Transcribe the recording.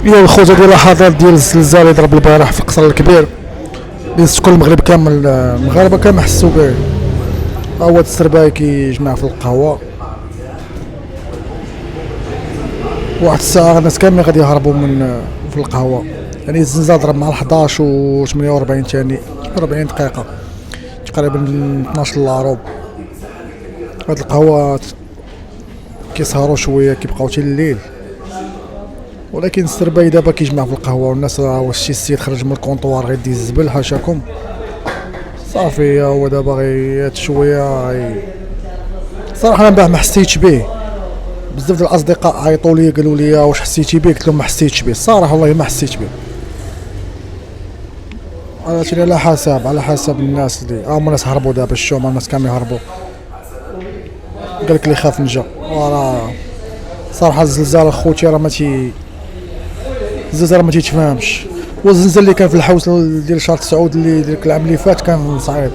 هي الخوجه ديال اللحظات ديال الزلزال اللي ضرب البارح في القصر الكبير اللي سكن المغرب كامل، المغاربه كامل حسوا به. هو السرباي كيجمع في القهوه، واحد الساعه الناس كاملين غادي يهربوا من في القهوه. يعني الزلزال ضرب مع 11 و 48 ثانيه، 40 دقيقه، تقريبا 12 لاروب. هاد القهوه كيسهروا شويه كيبقاو حتى الليل، ولكن السرباي دابا كيجمع في القهوه والناس واش شي سيد خرج من الكونطوار غيدي الزبل حاشاكم صافي. هو دابا غير شويه صراحه انا امبارح ما حسيتش به. بزاف ديال الاصدقاء عيطوا لي قالوا لي واش حسيتي به، قلت لهم ما حسيتش به الصراحه، والله ما حسيت به. على حسب الناس اللي هما الناس هربوا دابا الشومه، الناس كامل يهربوا. قالك اللي خاف نجا. وراه صراحه الزلزال اخوتي راه الزلزال ما تيتفهمش. والزلزال اللي كان في الحوس ديال شهر 9 اللي ديك العام اللي فات كان صعيب.